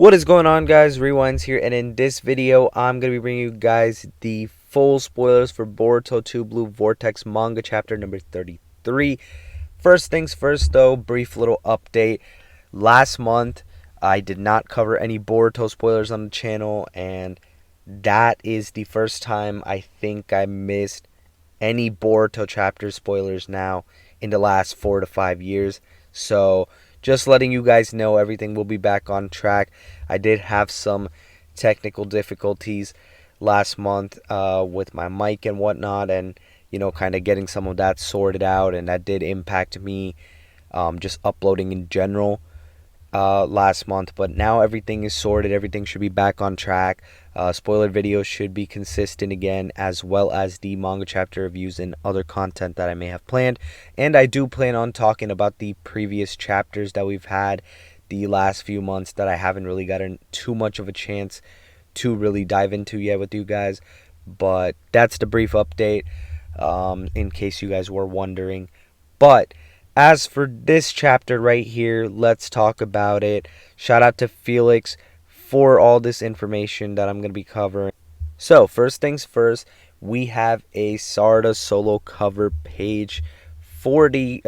What is going on, guys? Rewinds here, and in this video I'm going to be bringing you guys the full spoilers for Boruto 2 Blue Vortex manga chapter number 33. First things first though, brief little update. Last month I did not cover any Boruto spoilers on the channel, and that is the first time I think I missed any Boruto chapter spoilers now in the last 4 to 5 years. So just letting you guys know, everything will be back on track. I did have some technical difficulties last month with my mic and whatnot, and kind of getting some of that sorted out, and that did impact me just uploading in general last month. But now everything is sorted. Everything should be back on track. Spoiler videos should be consistent again, as well as the manga chapter reviews and other content that I may have planned. And I do plan on talking about the previous chapters that we've had the last few months that I haven't really gotten too much of a chance to really dive into yet with you guys. But that's the brief update, in case you guys were wondering. But as for this chapter right here, let's talk about it. Shout out to Felix for all this information that I'm going to be covering. So, first things first, we have a Sarada solo cover page for the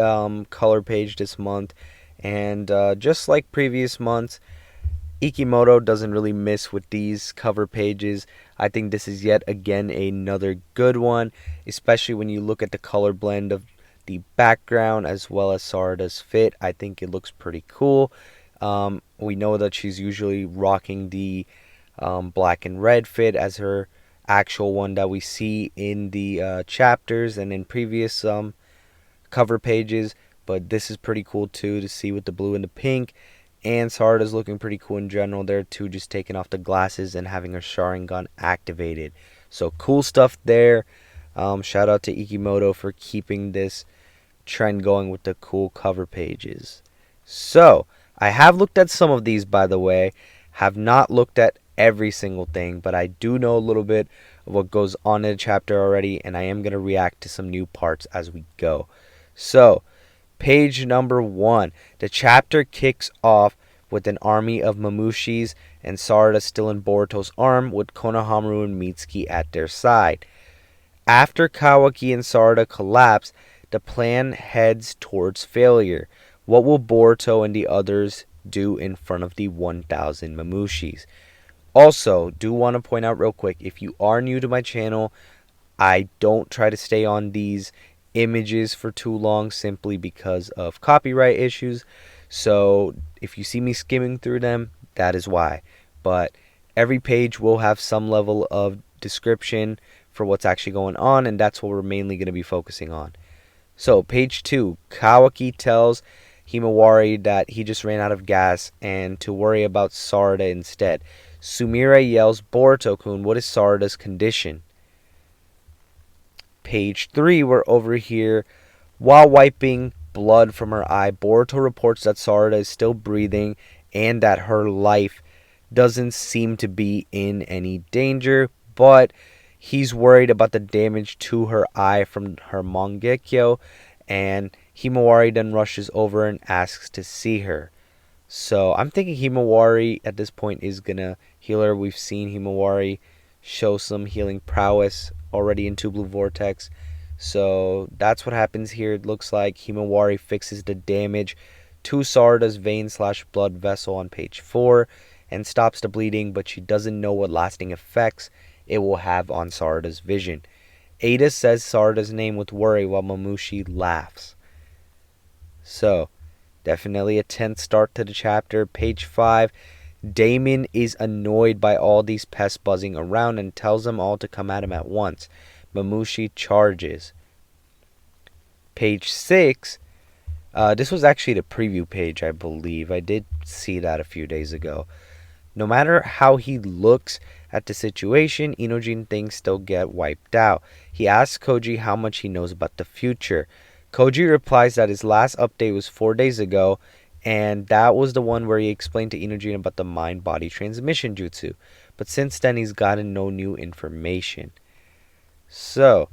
color page this month. And just like previous months, Ikimoto doesn't really miss with these cover pages. I think this is yet again another good one, especially when you look at the color blend of the background as well as Sarada's fit. I think it looks pretty cool. We know that she's usually rocking the black and red fit as her actual one that we see in the chapters and in previous cover pages, but this is pretty cool too to see with the blue and the pink. And Sarada's looking pretty cool in general there too, just taking off the glasses and having her Sharingan activated. So cool stuff there. Shout out to Ikimoto for keeping this trend going with the cool cover pages. So I have looked at some of these, by the way. Have not looked at every single thing, but I do know a little bit of what goes on in the chapter already, and I am going to react to some new parts as we go. So page number 1. The chapter kicks off with an army of Mamushis and Sarada still in Boruto's arm with Konohamaru and Mitsuki at their side. After Kawaki and Sarada collapse, the plan heads towards failure. What will Boruto and the others do in front of the 1,000 Mamushis? Also, do want to point out real quick, if you are new to my channel, I don't try to stay on these images for too long simply because of copyright issues. So if you see me skimming through them, that is why. But every page will have some level of description for what's actually going on, and that's what we're mainly going to be focusing on. So page 2, Kawaki tells Himawari that he just ran out of gas and to worry about Sarada instead. Sumire yells, "Boruto-kun, what is Sarada's condition?" Page 3, we're over here. While wiping blood from her eye, Boruto reports that Sarada is still breathing and that her life doesn't seem to be in any danger, but he's worried about the damage to her eye from her Mangekyo, and Himawari then rushes over and asks to see her. So I'm thinking Himawari at this point is gonna heal her. We've seen Himawari show some healing prowess already in 2 Blue Vortex. So that's what happens here. It looks like Himawari fixes the damage to Sarada's vein/blood vessel on page 4 and stops the bleeding, but she doesn't know what lasting effects it will have on Sarada's vision. Ada says Sarada's name with worry while Mamushi laughs. So definitely a tense start to the chapter. Page 5. Damon is annoyed by all these pests buzzing around and tells them all to come at him at once. Mamushi charges. Page 6. This was actually the preview page, I believe. I did see that a few days ago. No matter how he looks at the situation, INOJIN thinks they'll get wiped out. He asks Koji how much he knows about the future. Koji replies that his last update was 4 days ago, and that was the one where he explained to INOJIN about the mind-body transmission jutsu. But since then, he's gotten no new information. So,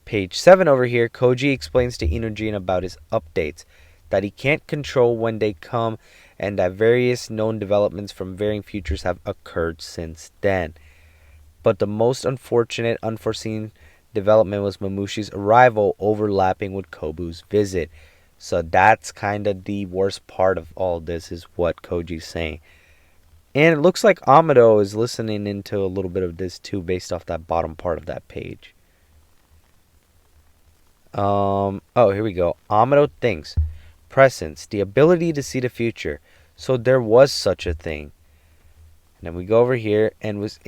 page 7 over here, Koji explains to INOJIN about his updates. that he can't control when they come, and that various known developments from varying futures have occurred since then. But the most unfortunate, unforeseen development was Mamushi's arrival overlapping with Kobu's visit. So that's kind of the worst part of all this, is what Koji's saying. And it looks like Amado is listening into a little bit of this too, based off that bottom part of that page. Oh, here we go. Amado thinks. Prescience, the ability to see the future. So there was such a thing. And then we go over here, and was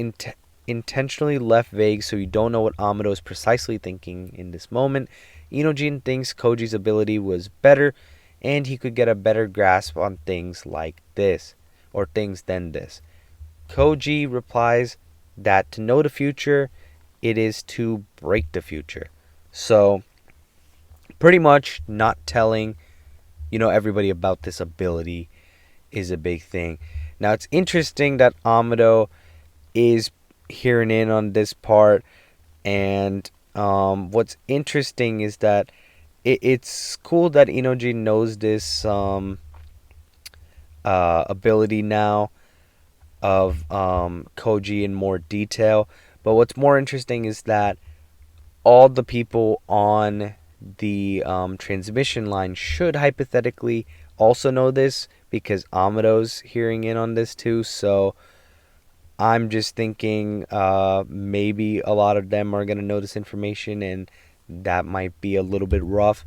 intentionally left vague, so you don't know what Amado is precisely thinking in this moment. Inojin thinks Koji's ability was better, and he could get a better grasp on things like this, or things than this. Koji replies that to know the future, it is to break the future. So, pretty much not telling, everybody about this ability is a big thing. Now, it's interesting that Amado is hearing in on this part, and what's interesting is that it's cool that Inojin knows this ability now of Koji in more detail. But what's more interesting is that all the people on the transmission line should hypothetically also know this, because Amado's hearing in on this too. So I'm just thinking maybe a lot of them are going to know this information, and that might be a little bit rough.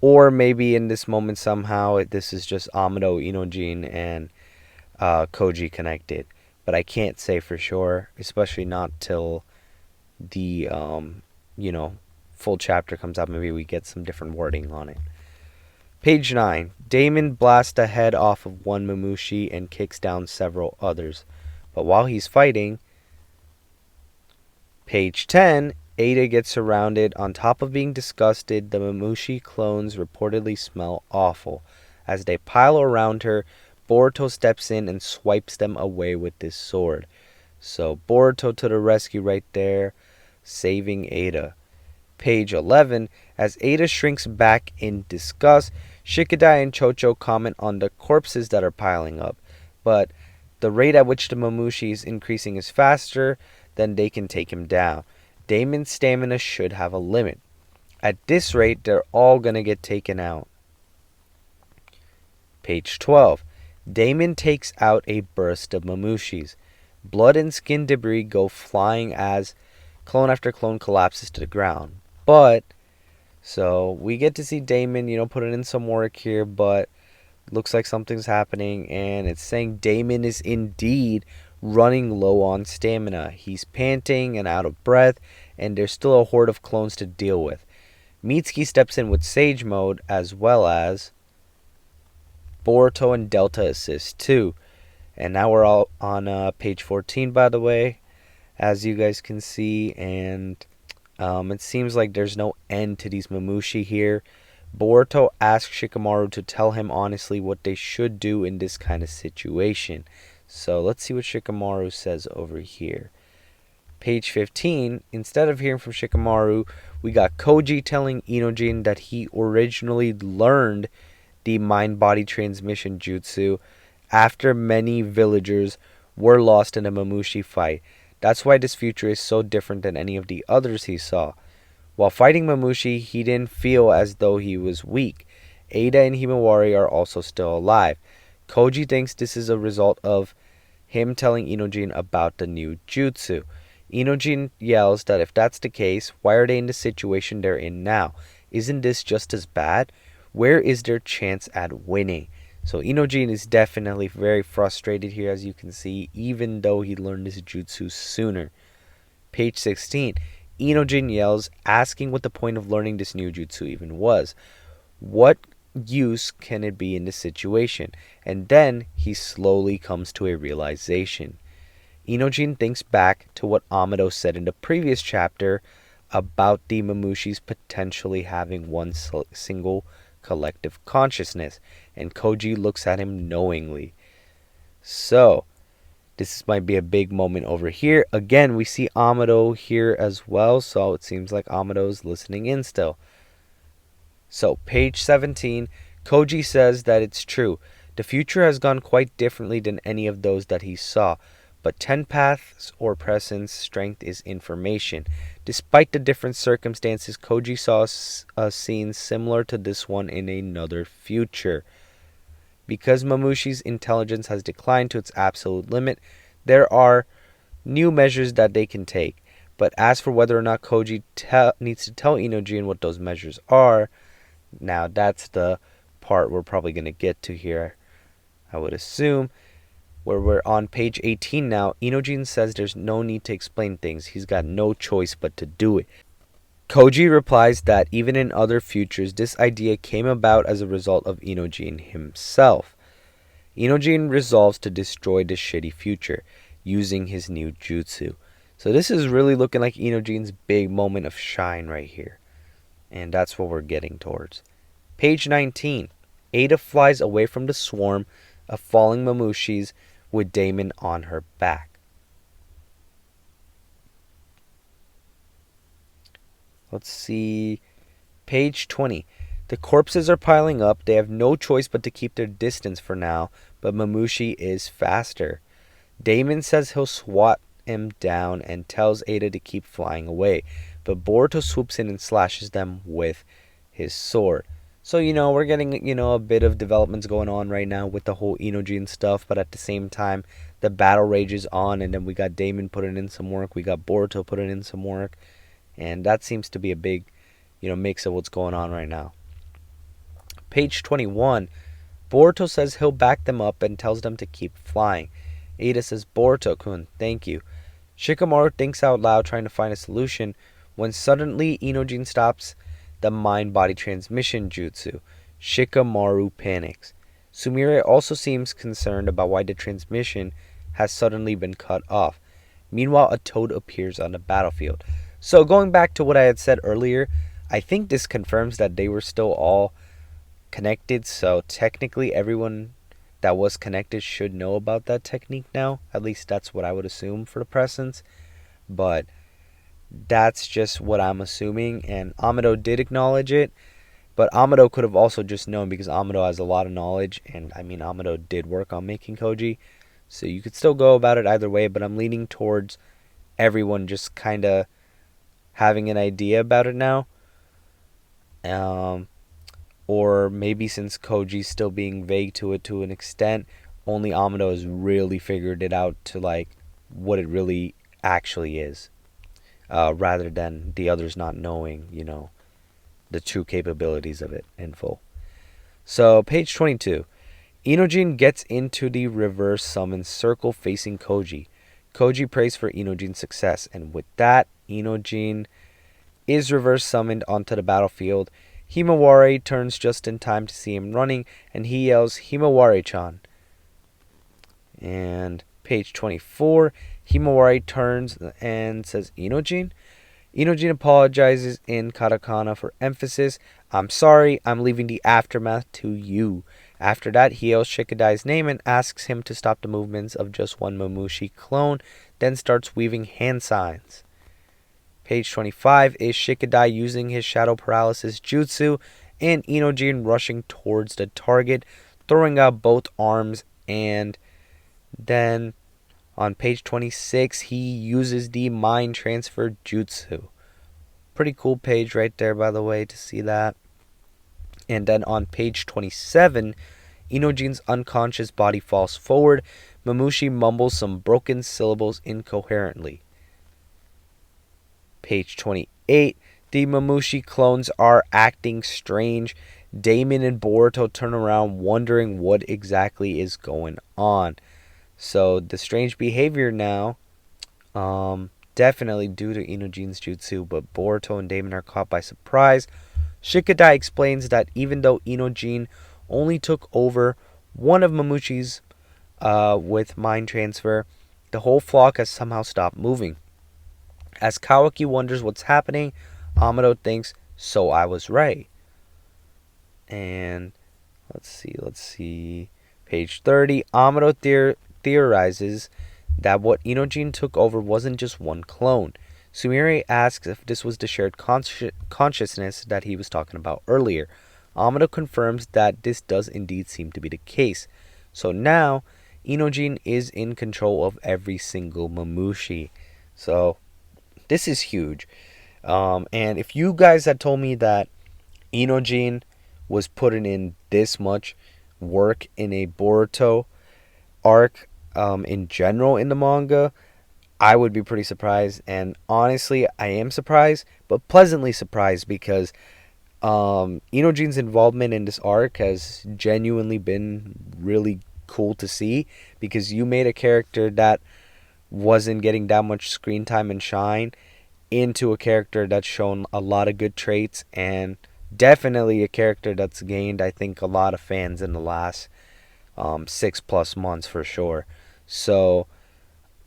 Or maybe in this moment somehow this is just Amado, Inojin, and Koji connected. But I can't say for sure, especially not till the full chapter comes out. Maybe we get some different wording on it. Page 9. Damon blasts the head off of one Mamushi and kicks down several others. But while he's fighting, page 10, Ada gets surrounded. On top of being disgusted, the Mamushi clones reportedly smell awful. As they pile around her, Boruto steps in and swipes them away with his sword. So Boruto to the rescue right there, saving Ada. Page 11, as Ada shrinks back in disgust, Shikadai and Chocho comment on the corpses that are piling up. But the rate at which the Mamushi is increasing is faster than they can take him down. Damon's stamina should have a limit. At this rate, they're all going to get taken out. Page 12. Damon takes out a burst of Mamushis. Blood and skin debris go flying as clone after clone collapses to the ground. But, so we get to see Damon, putting in some work here, but looks like something's happening, and it's saying Damon is indeed running low on stamina. He's panting and out of breath, and there's still a horde of clones to deal with. Mitsuki steps in with Sage Mode, as well as Boruto and Delta assist too. And now we're all on page 14, by the way, as you guys can see, and it seems like there's no end to these Mamushi here. Boruto asks Shikamaru to tell him honestly what they should do in this kind of situation. So let's see what Shikamaru says over here. Page 15, instead of hearing from Shikamaru, we got Koji telling Inojin that he originally learned the mind-body transmission jutsu after many villagers were lost in a Mamushi fight. That's why this future is so different than any of the others he saw. While fighting Mamushi, he didn't feel as though he was weak. Ada and Himawari are also still alive. Koji thinks this is a result of him telling Inojin about the new jutsu. Inojin yells that if that's the case, why are they in the situation they're in now? Isn't this just as bad? Where is their chance at winning? So Inojin is definitely very frustrated here, as you can see, even though he learned this jutsu sooner. Page 16. Inojin yells, asking what the point of learning this new jutsu even was. What use can it be in this situation? And then he slowly comes to a realization. Inojin thinks back to what Amado said in the previous chapter about the Mamushis potentially having one single collective consciousness, and Koji looks at him knowingly. So this might be a big moment over here. Again, we see Amado here as well, so it seems like Amado's listening in still. So page 17, Koji says that it's true. The future has gone quite differently than any of those that he saw, but Tenpath's or prescience strength is information. Despite the different circumstances, Koji saw a scene similar to this one in another future. Because Mamushi's intelligence has declined to its absolute limit, there are new measures that they can take. But as for whether or not Koji needs to tell Inojin what those measures are, now that's the part we're probably going to get to here, I would assume, where we're on page 18 now. Inojin says there's no need to explain things. He's got no choice but to do it. Koji replies that even in other futures, this idea came about as a result of Inojin himself. Inojin resolves to destroy the shitty future using his new jutsu. So this is really looking like Inojin's big moment of shine right here. And that's what we're getting towards. Page 19. Ada flies away from the swarm of falling Mamushis with Damon on her back. Let's see. Page 20. The corpses are piling up. They have no choice but to keep their distance for now, but Mamushi is faster. Damon says he'll swat him down and tells Ada to keep flying away, but Boruto swoops in and slashes them with his sword. So, we're getting, a bit of developments going on right now with the whole Inojin stuff, but at the same time, the battle rages on, and then we got Damon putting in some work, we got Boruto putting in some work, and that seems to be a big, mix of what's going on right now. Page 21, Boruto says he'll back them up and tells them to keep flying. Ada says, Boruto-kun, thank you. Shikamaru thinks out loud trying to find a solution when suddenly Inojin stops the mind-body transmission jutsu. Shikamaru panics. Sumire also seems concerned about why the transmission has suddenly been cut off. Meanwhile, a toad appears on the battlefield. So going back to what I had said earlier, I think this confirms that they were still all connected, so technically everyone that was connected should know about that technique now. At least that's what I would assume for the prescience. But that's just what I'm assuming, and Amado did acknowledge it, but Amado could have also just known because Amado has a lot of knowledge, and Amado did work on making Koji, so you could still go about it either way, but I'm leaning towards everyone just kind of having an idea about it now. Or maybe since Koji's still being vague to it to an extent, only Amado has really figured it out to like what it really actually is. Rather than the others not knowing, the true capabilities of it in full. So, page 22. Inojin gets into the reverse summon circle facing Koji. Koji prays for Inojin's success, and with that, Inojin is reverse summoned onto the battlefield. Himawari turns just in time to see him running, and he yells, Himawari-chan. And page 24, Himawari turns and says, Inojin? Inojin apologizes in katakana for emphasis. I'm sorry, I'm leaving the aftermath to you. After that, he yells Shikadai's name and asks him to stop the movements of just one Mamushi clone, then starts weaving hand signs. Page 25 is Shikadai using his shadow paralysis jutsu and Inojin rushing towards the target, throwing out both arms, and then on page 26 he uses the mind transfer jutsu. Pretty cool page right there, by the way, to see that. And then on page 27, Inojin's unconscious body falls forward. Mamushi mumbles some broken syllables incoherently. Page 28, the Mamushi clones are acting strange. Damon and Boruto turn around wondering what exactly is going on. So the strange behavior now, definitely due to Inojin's jutsu, but Boruto and Damon are caught by surprise. Shikadai explains that even though Inojin only took over one of Mamushi's with mind transfer, the whole flock has somehow stopped moving. As Kawaki wonders what's happening, Amado thinks, so I was right. And let's see. Page 30, Amado theorizes that what Inojin took over wasn't just one clone. Sumire asks if this was the shared consciousness that he was talking about earlier. Amado confirms that this does indeed seem to be the case. So now, INOJIN is in control of every single Mamushi. So this is huge. And if you guys had told me that INOJIN was putting in this much work in a Boruto arc in general in the manga, I would be pretty surprised. And honestly, I am surprised, but pleasantly surprised because INOJIN'S involvement in this arc has genuinely been really cool to see, because you made a character that wasn't getting that much screen time and shine into a character that's shown a lot of good traits, and definitely a character that's gained, I think, a lot of fans in the last 6+ months for sure. So,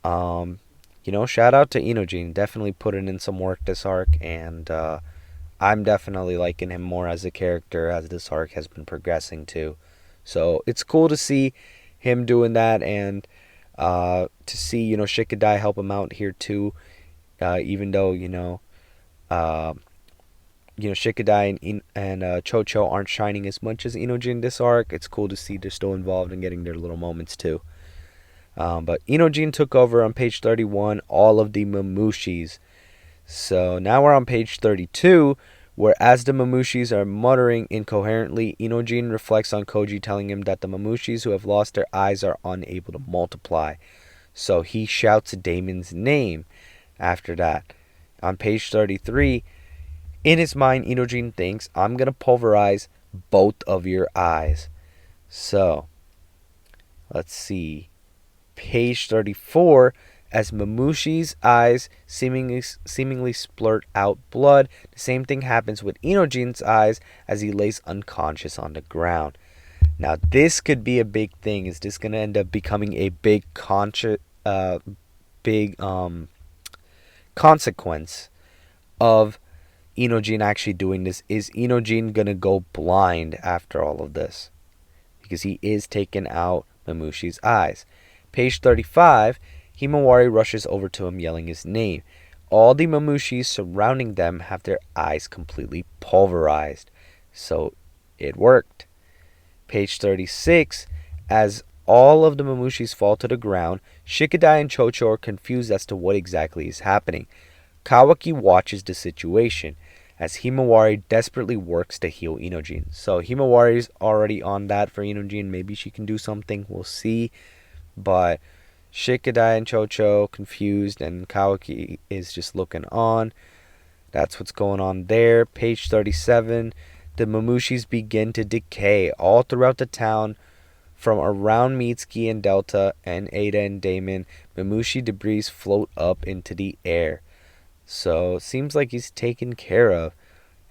shout out to INOJIN. Definitely putting in some work this arc, and I'm definitely liking him more as a character as this arc has been progressing too. So it's cool to see him doing that, and to see Shikadai help him out here too. Even though Shikadai and Chocho aren't shining as much as INOJIN this arc, it's cool to see they're still involved and getting their little moments too. But INOJIN took over on page 31 all of the Mamushis. So now we're on page 32, where as the Mamushis are muttering incoherently, INOJIN reflects on Koji telling him that the Mamushis who have lost their eyes are unable to multiply. So he shouts Damon's name after that. On page 33, in his mind, INOJIN thinks, I'm going to pulverize both of your eyes. So, let's see. Page 34, as Mamushi's eyes seemingly splurt out blood, the same thing happens with INOJIN's eyes as he lays unconscious on the ground. Now, this could be a big thing. Is this going to end up becoming a big consequence of INOJIN actually doing this? Is INOJIN going to go blind after all of this? Because he is taking out Mamushi's eyes. Page 35, Himawari rushes over to him yelling his name. All the Mamushis surrounding them have their eyes completely pulverized. So it worked. Page 36, as all of the Mamushis fall to the ground, Shikadai and Chocho are confused as to what exactly is happening. Kawaki watches the situation as Himawari desperately works to heal INOJIN. So Himawari's already on that for INOJIN. Maybe she can do something. We'll see. But Shikadai and Chocho confused, and Kawaki is just looking on. That's what's going on there. Page 37. The Mamushis begin to decay all throughout the town. From around Mitsuki and Delta and Ada and Damon, Mamushi debris float up into the air. So it seems like he's taken care of.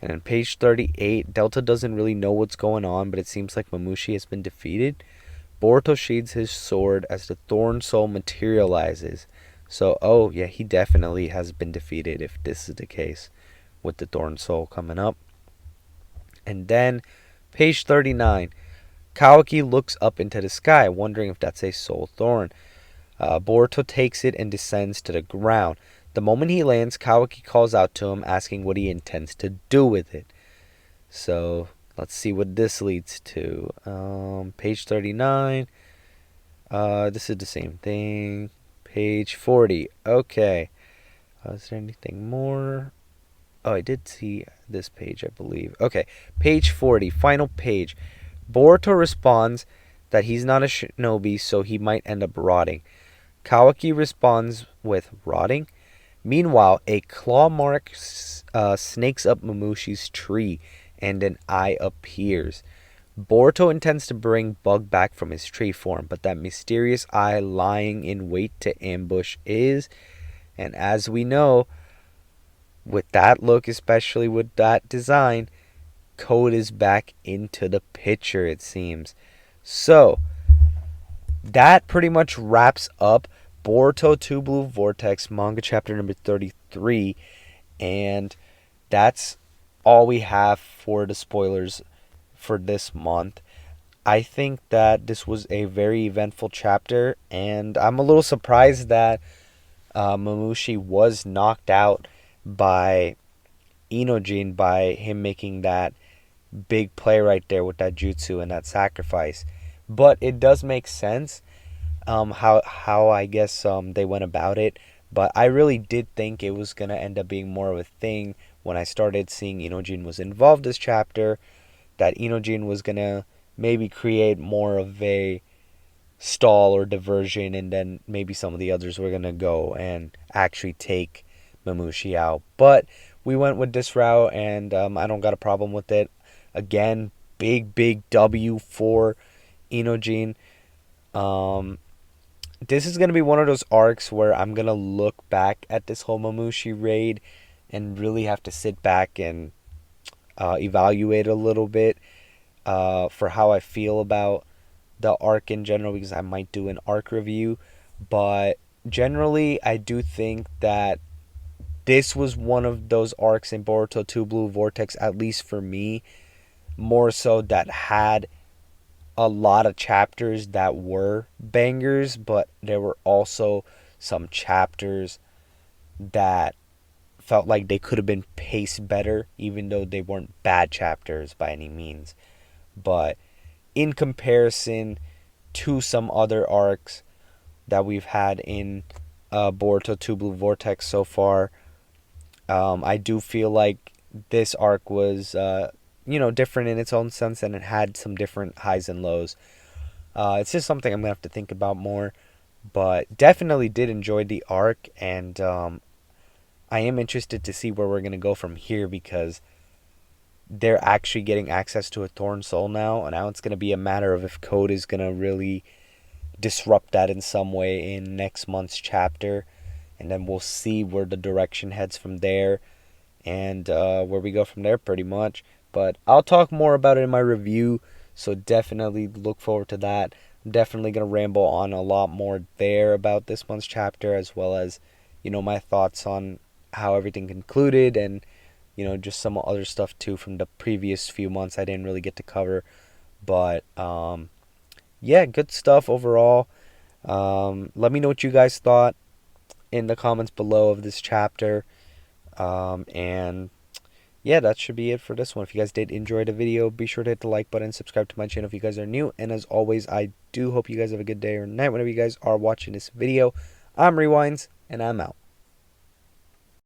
And on page 38, Delta doesn't really know what's going on, but it seems like Mamushi has been defeated. Boruto sheathes his sword as the Thorn Soul materializes. So, oh yeah, he definitely has been defeated if this is the case, with the Thorn Soul coming up. And then, page 39, Kawaki looks up into the sky, wondering if that's a soul thorn. Boruto takes it and descends to the ground. The moment he lands, Kawaki calls out to him, asking what he intends to do with it. So, let's see what this leads to. Page 39. This is the same thing. Page 40. Okay. Is there anything more? Oh, I did see this page, I believe. Okay. Page 40. Final page. Boruto responds that he's not a shinobi, so he might end up rotting. Kawaki responds with rotting. Meanwhile, a claw mark snakes up Mamushi's tree, and an eye appears. Boruto intends to bring Bug back from his tree form, but that mysterious eye lying in wait to ambush is, and as we know, with that look, especially with that design, Code is back into the picture, it seems. So, that pretty much wraps up Boruto 2 Blue Vortex manga chapter number 33, and that's all we have for the spoilers for this month. I think that this was a very eventful chapter, and I'm a little surprised that Mamushi was knocked out by INOJIN, by him making that big play right there with that jutsu and that sacrifice. But it does make sense, how I guess they went about it. But I really did think it was gonna end up being more of a thing when I started seeing Inojin was involved this chapter. That Inojin was gonna maybe create more of a stall or diversion, and then maybe some of the others were gonna go and actually take Mamushi out. But we went with this route, and I don't got a problem with it. Again, big W for Inojin. Um, this is gonna be one of those arcs where I'm gonna look back at this whole Mamushi raid and really have to sit back and evaluate a little bit for how I feel about the arc in general, because I might do an arc review. But generally, I do think that this was one of those arcs in Boruto 2 Blue Vortex, at least for me, more so, that had a lot of chapters that were bangers, but there were also some chapters that felt like they could have been paced better, even though they weren't bad chapters by any means. But in comparison to some other arcs that we've had in Boruto 2 Blue Vortex so far, I do feel like this arc was, different in its own sense, and it had some different highs and lows. It's just something I'm going to have to think about more. But definitely did enjoy the arc, and I am interested to see where we're going to go from here, because they're actually getting access to a Thorn Soul now, and now it's going to be a matter of if Code is going to really disrupt that in some way in next month's chapter, and then we'll see where the direction heads from there, and where we go from there, pretty much. But I'll talk more about it in my review, so definitely look forward to that. I'm definitely going to ramble on a lot more there about this month's chapter, as well as, my thoughts on how everything concluded, and just some other stuff too from the previous few months I didn't really get to cover. But yeah, good stuff overall. Let me know what you guys thought in the comments below of this chapter. And yeah, that should be it for this one. If you guys did enjoy the video, be sure to hit the like button, subscribe to my channel if you guys are new. And as always, I do hope you guys have a good day or night whenever you guys are watching this video. I'm Rewinds, and I'm out.